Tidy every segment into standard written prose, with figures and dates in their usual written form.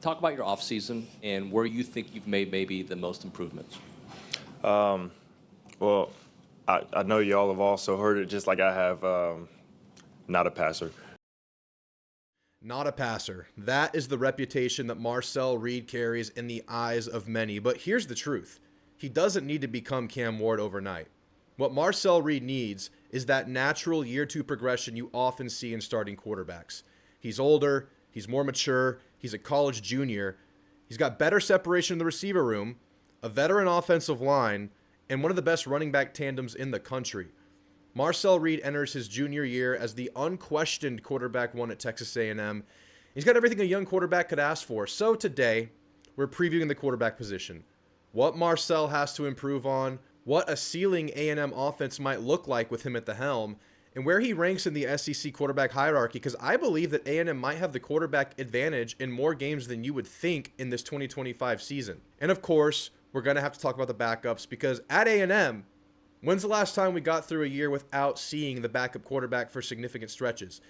talk about your offseason and where you think you've made maybe the most improvements. Well, I know y'all have also heard it just like I have, not a passer. Not a passer. That is the reputation that Marcel Reed carries in the eyes of many. But here's the truth. He doesn't need to become Cam Ward overnight. What Marcel Reed needs is that natural year two progression you often see in starting quarterbacks. He's older, he's more mature, he's a college junior, he's got better separation in the receiver room, a veteran offensive line, and one of the best running back tandems in the country. Marcel Reed enters his junior year as the unquestioned quarterback one at Texas A&M. He's got everything a young quarterback could ask for. So today, we're previewing the quarterback position. What Marcel has to improve on, what a ceiling A&M offense might look like with him at the helm, and where he ranks in the SEC quarterback hierarchy, because I believe that A&M might have the quarterback advantage in more games than you would think in this 2025 season. And of course, we're going to have to talk about the backups, because at A&M, when's the last time we got through a year without seeing the backup quarterback for significant stretches?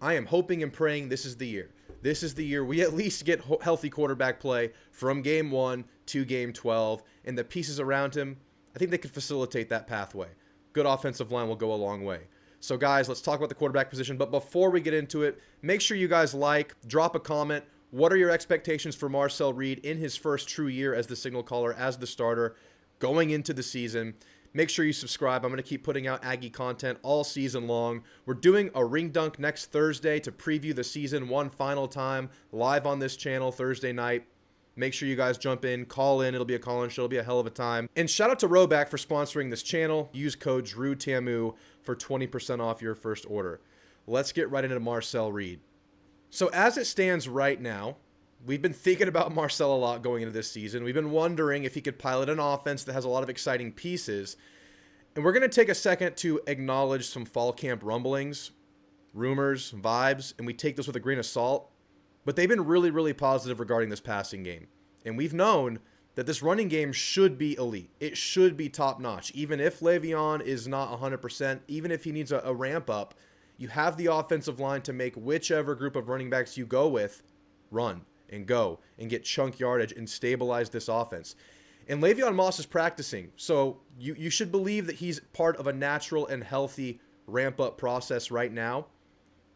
I am hoping and praying this is the year. This is the year we at least get healthy quarterback play from game 1 to game 12, and the pieces around him, I think they could facilitate that pathway. Good offensive line will go a long way. So guys, let's talk about the quarterback position. But before we get into it, make sure you guys drop a comment. What are your expectations for Marcel Reed in his first true year as the signal caller, as the starter, going into the season? Make sure you subscribe. I'm going to keep putting out Aggie content all season long. We're doing a ring dunk next Thursday to preview the season one final time, live on this channel Thursday night. Make sure you guys jump in, call in. It'll be a call-in show. It'll be a hell of a time. And shout out to RHOBACK for sponsoring this channel. Use code Drewtamu for 20% off your first order. Let's get right into Marcel Reed. So as it stands right now, we've been thinking about Marcel a lot going into this season. We've been wondering if he could pilot an offense that has a lot of exciting pieces. And we're going to take a second to acknowledge some fall camp rumblings, rumors, vibes, and we take this with a grain of salt. But they've been really, really positive regarding this passing game. And we've known that this running game should be elite. It should be top-notch. Even if Le'Veon is not 100%, even if he needs a ramp up, you have the offensive line to make whichever group of running backs you go with run and go and get chunk yardage and stabilize this offense. And Le'Veon Moss is practicing, so you should believe that he's part of a natural and healthy ramp-up process right now.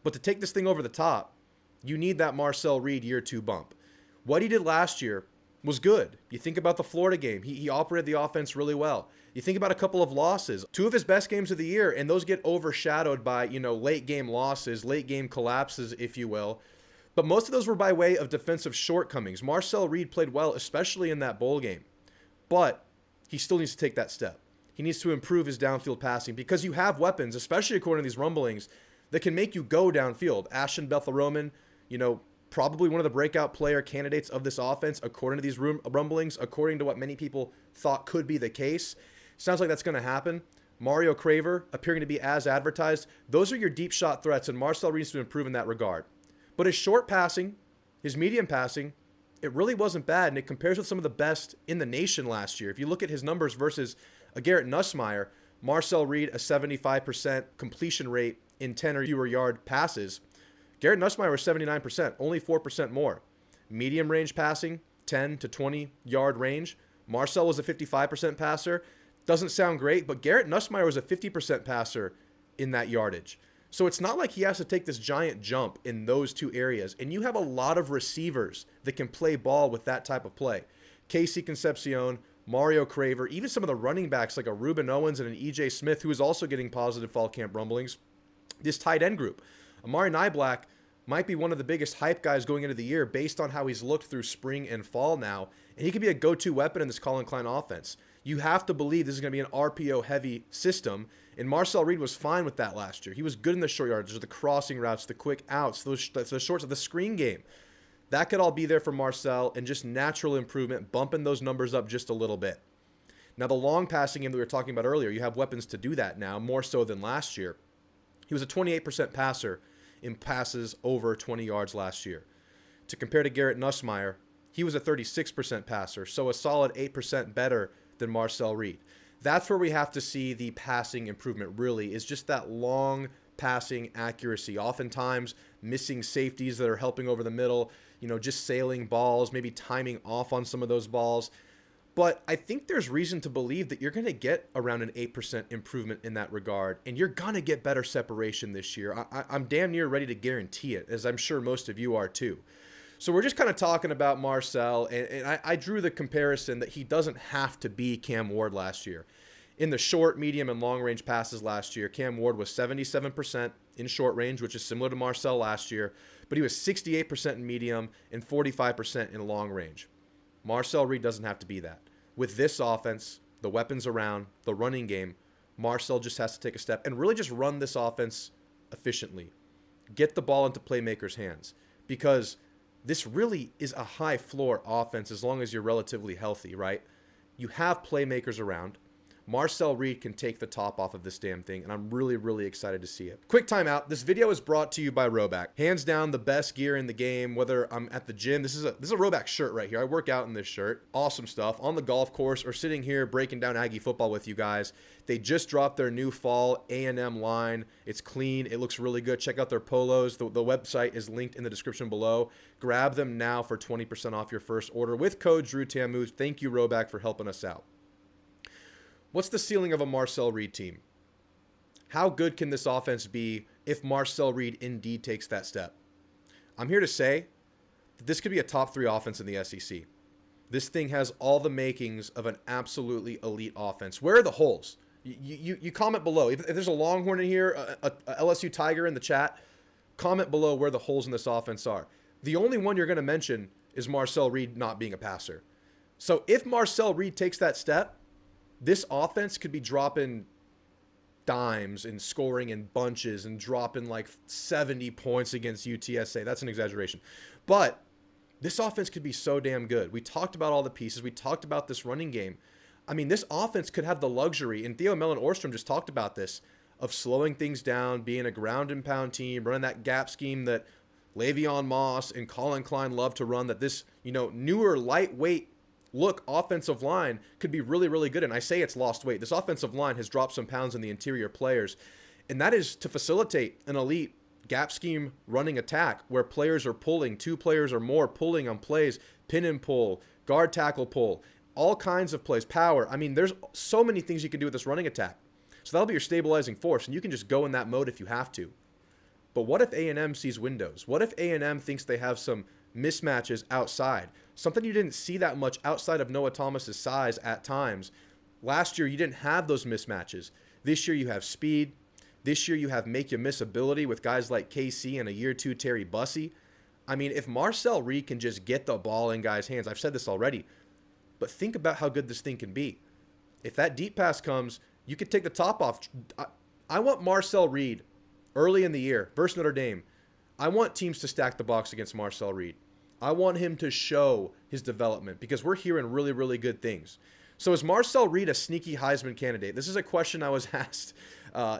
But to take this thing over the top, you need that Marcel Reed year 2 bump. What he did last year was good. You think about the Florida game. He operated the offense really well. You think about a couple of losses, 2 of his best games of the year, and those get overshadowed by, late game losses, late game collapses, if you will. But most of those were by way of defensive shortcomings. Marcel Reed played well, especially in that bowl game. But he still needs to take that step. He needs to improve his downfield passing because you have weapons, especially according to these rumblings, that can make you go downfield. Ashton Bethel-Roman, probably one of the breakout player candidates of this offense, according to these rumblings, according to what many people thought could be the case. Sounds like that's going to happen. Mario Craver appearing to be as advertised. Those are your deep shot threats, and Marcel needs to improve in that regard. But his short passing, his medium passing, it really wasn't bad, and it compares with some of the best in the nation last year. If you look at his numbers versus a Garrett Nussmeier, Marcel Reed, a 75% completion rate in 10 or fewer yard passes. Garrett Nussmeier was 79%, only 4% more. Medium range passing, 10 to 20 yard range. Marcel was a 55% passer. Doesn't sound great, but Garrett Nussmeier was a 50% passer in that yardage. So it's not like he has to take this giant jump in those two areas. And you have a lot of receivers that can play ball with that type of play. KC Concepcion, Mario Craver, even some of the running backs like a Rueben Owens and an EJ Smith, who is also getting positive fall camp rumblings. This tight end group. Amari Niblack might be one of the biggest hype guys going into the year based on how he's looked through spring and fall now. And he could be a go-to weapon in this Colin Klein offense. You have to believe this is going to be an RPO-heavy system. And Marcel Reed was fine with that last year. He was good in the short yardage, the crossing routes, the quick outs, the shorts of the screen game. That could all be there for Marcel and just natural improvement, bumping those numbers up just a little bit. Now, the long passing game that we were talking about earlier, you have weapons to do that now, more so than last year. He was a 28% passer in passes over 20 yards last year. To compare to Garrett Nussmeier, he was a 36% passer, so a solid 8% better than Marcel Reed. That's where we have to see the passing improvement really, is just that long passing accuracy. Oftentimes, missing safeties that are helping over the middle, just sailing balls, maybe timing off on some of those balls. But I think there's reason to believe that you're going to get around an 8% improvement in that regard, and you're going to get better separation this year. I'm damn near ready to guarantee it, as I'm sure most of you are too. So we're just kind of talking about Marcel, and I drew the comparison that he doesn't have to be Cam Ward last year. In the short, medium, and long-range passes last year, Cam Ward was 77% in short range, which is similar to Marcel last year, but he was 68% in medium and 45% in long range. Marcel Reed doesn't have to be that. With this offense, the weapons around, the running game, Marcel just has to take a step and really just run this offense efficiently. Get the ball into playmakers' hands, because this really is a high floor offense as long as you're relatively healthy, right? You have playmakers around. Marcel Reed can take the top off of this damn thing, and I'm really, really excited to see it. Quick timeout. This video is brought to you by RHOBACK. Hands down, the best gear in the game, whether I'm at the gym. This is a RHOBACK shirt right here. I work out in this shirt. Awesome stuff. On the golf course or sitting here breaking down Aggie football with you guys. They just dropped their new fall A&M line. It's clean. It looks really good. Check out their polos. The website is linked in the description below. Grab them now for 20% off your first order with code Drewtamu. Thank you, RHOBACK, for helping us out. What's the ceiling of a Marcel Reed team? How good can this offense be if Marcel Reed indeed takes that step? I'm here to say that this could be a top 3 offense in the SEC. This thing has all the makings of an absolutely elite offense. Where are the holes? You comment below. If there's a Longhorn in here, a LSU Tiger in the chat, comment below where the holes in this offense are. The only one you're going to mention is Marcel Reed not being a passer. So if Marcel Reed takes that step, this offense could be dropping dimes and scoring in bunches and dropping like 70 points against UTSA. That's an exaggeration. But this offense could be so damn good. We talked about all the pieces. We talked about this running game. I mean, this offense could have the luxury, and Theo Mellon-Orstrom just talked about this, of slowing things down, being a ground and pound team, running that gap scheme that Le'Veon Moss and Colin Klein love to run, that this, newer lightweight look offensive line could be really, really good. And I say it's lost weight. This offensive line has dropped some pounds in the interior players, and that is to facilitate an elite gap scheme running attack where players are pulling, 2 players or more pulling on plays, pin and pull, guard tackle pull, all kinds of plays, power. I mean, there's so many things you can do with this running attack. So that'll be your stabilizing force, and you can just go in that mode if you have to. But what if A&M sees windows? What if A&M thinks they have some mismatches outside? Something you didn't see that much outside of Noah Thomas's size at times. Last year, you didn't have those mismatches. This year, you have speed. This year, you have make-you-miss ability with guys like KC and a year 2 Terry Bussey. I mean, if Marcel Reed can just get the ball in guys' hands, I've said this already, but think about how good this thing can be. If that deep pass comes, you could take the top off. I want Marcel Reed early in the year versus Notre Dame. I want teams to stack the box against Marcel Reed. I want him to show his development because we're hearing really, really good things. So is Marcel Reed a sneaky Heisman candidate? This is a question I was asked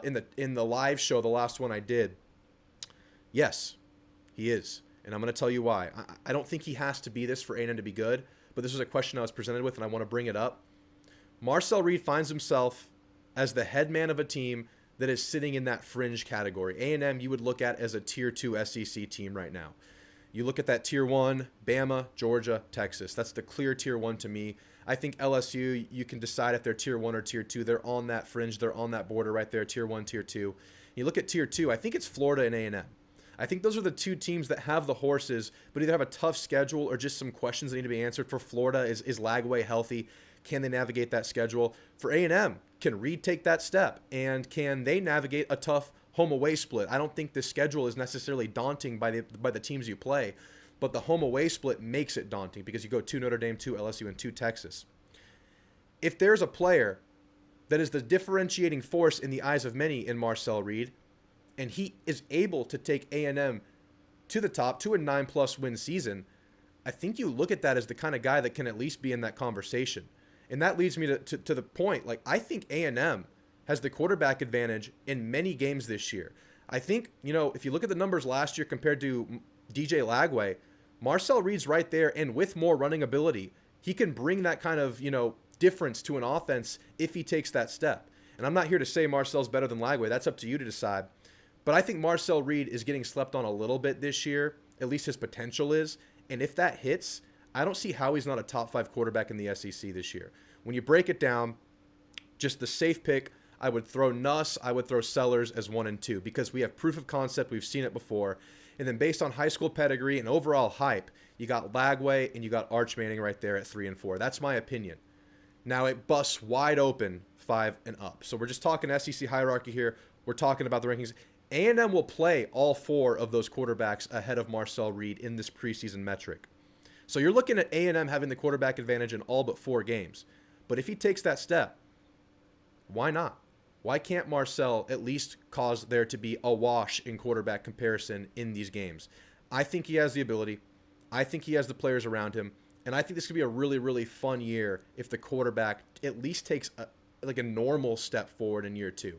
in the live show, the last one I did. Yes, he is. And I'm going to tell you why. I don't think he has to be this for A&M to be good, but this was a question I was presented with, and I want to bring it up. Marcel Reed finds himself as the head man of a team that is sitting in that fringe category. A&M you would look at as a Tier 2 SEC team right now. You look at that Tier 1, Bama, Georgia, Texas. That's the clear Tier 1 to me. I think LSU, you can decide if they're Tier 1 or Tier 2. They're on that fringe. They're on that border right there, Tier 1, Tier 2. You look at Tier 2, I think it's Florida and A&M. I think those are the 2 teams that have the horses, but either have a tough schedule or just some questions that need to be answered. For Florida, is Lagway healthy? Can they navigate that schedule? For A&M, can Reed take that step? And can they navigate a tough home-away split? I don't think the schedule is necessarily daunting by the teams you play, but the home-away split makes it daunting because you go 2 Notre Dame, 2 LSU, and 2 Texas. If there's a player that is the differentiating force in the eyes of many in Marcel Reed, and he is able to take A&M to the top, to a 9+ win season, I think you look at that as the kind of guy that can at least be in that conversation. And that leads me to the point, like, I think A&M has the quarterback advantage in many games this year. I think, if you look at the numbers last year compared to DJ Lagway, Marcel Reed's right there, and with more running ability, he can bring that kind of, difference to an offense if he takes that step. And I'm not here to say Marcel's better than Lagway. That's up to you to decide. But I think Marcel Reed is getting slept on a little bit this year. At least his potential is. And if that hits, I don't see how he's not a top 5 quarterback in the SEC this year. When you break it down, just the safe pick, I would throw Nuss, I would throw Sellers as 1 and 2 because we have proof of concept. We've seen it before. And then based on high school pedigree and overall hype, you got Lagway and you got Arch Manning right there at 3 and 4. That's my opinion. Now it busts wide open 5 and up. So we're just talking SEC hierarchy here. We're talking about the rankings. A&M will play all 4 of those quarterbacks ahead of Marcel Reed in this preseason metric. So you're looking at A&M having the quarterback advantage in all but 4 games. But if he takes that step, why not? Why can't Marcel at least cause there to be a wash in quarterback comparison in these games? I think he has the ability. I think he has the players around him. And I think this could be a really, really fun year if the quarterback at least takes a normal step forward in year 2.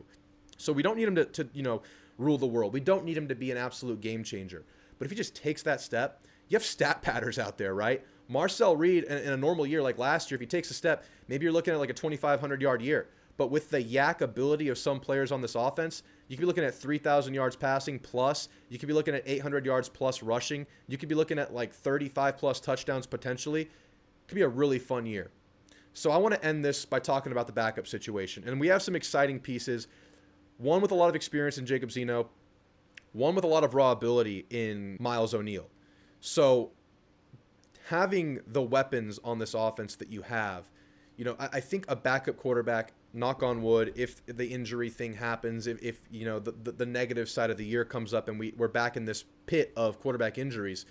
So we don't need him to rule the world. We don't need him to be an absolute game changer. But if he just takes that step, you have stat patters out there, right? Marcel Reed, in a normal year like last year, if he takes a step, maybe you're looking at like a 2,500-yard year. But with the yak ability of some players on this offense, you could be looking at 3,000 yards passing plus. You could be looking at 800 yards plus rushing. You could be looking at like 35-plus touchdowns potentially. It could be a really fun year. So I want to end this by talking about the backup situation. And we have some exciting pieces. One with a lot of experience in Jacob Zeno. One with a lot of raw ability in Miles O'Neal. So having the weapons on this offense that you have, I think a backup quarterback, knock on wood, if the injury thing happens, if the negative side of the year comes up and we're back in this pit of quarterback injuries,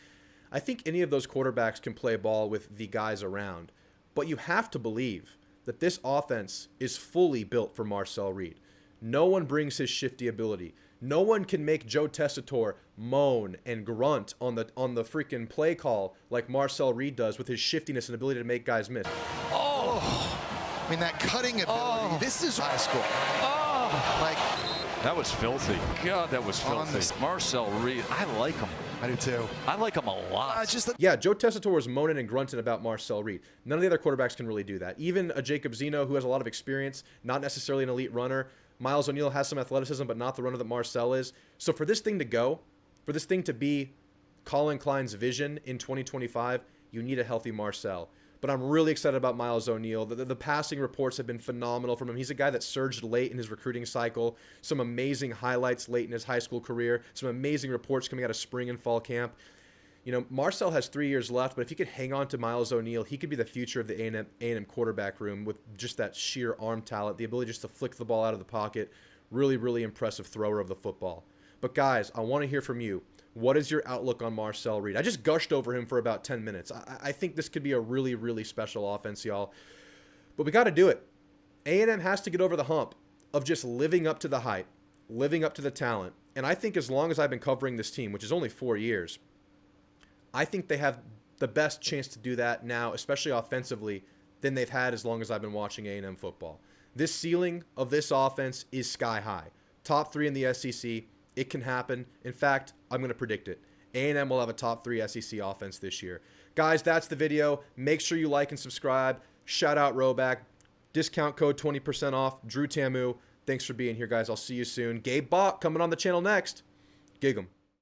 I think any of those quarterbacks can play ball with the guys around. But you have to believe that this offense is fully built for Marcel Reed. No one brings his shifty ability. No one can make Joe Tessitore moan and grunt on the freaking play call like Marcel Reed does with his shiftiness and ability to make guys miss. I mean, that cutting ability, this is high school. That was filthy. God, that was filthy. Marcel Reed, I like him. I do too. I like him a lot. Yeah, Joe Tessitore was moaning and grunting about Marcel Reed. None of the other quarterbacks can really do that. Even a Jacob Zeno, who has a lot of experience, not necessarily an elite runner. Miles O'Neal has some athleticism, but not the runner that Marcel is. So for this thing to go, for this thing to be Colin Klein's vision in 2025, you need a healthy Marcel. But I'm really excited about Miles O'Neal. The passing reports have been phenomenal from him. He's a guy that surged late in his recruiting cycle. Some amazing highlights late in his high school career. Some amazing reports coming out of spring and fall camp. Marcel has 3 years left, but if he could hang on to Miles O'Neal, he could be the future of the A&M quarterback room with just that sheer arm talent, the ability just to flick the ball out of the pocket. Really, really impressive thrower of the football. But guys, I want to hear from you. What is your outlook on Marcel Reed? I just gushed over him for about 10 minutes. I think this could be a really, really special offense, y'all. But we got to do it. A&M has to get over the hump of just living up to the hype, living up to the talent. And I think as long as I've been covering this team, which is only 4 years, I think they have the best chance to do that now, especially offensively, than they've had as long as I've been watching A&M football. This ceiling of this offense is sky high. Top 3 in the SEC. It can happen. In fact, I'm going to predict it. A&M will have a top 3 SEC offense this year. Guys, that's the video. Make sure you like and subscribe. Shout out RHOBACK. Discount code 20% off. Drewtamu. Thanks for being here, guys. I'll see you soon. Gabe Bach coming on the channel next. Gig 'em.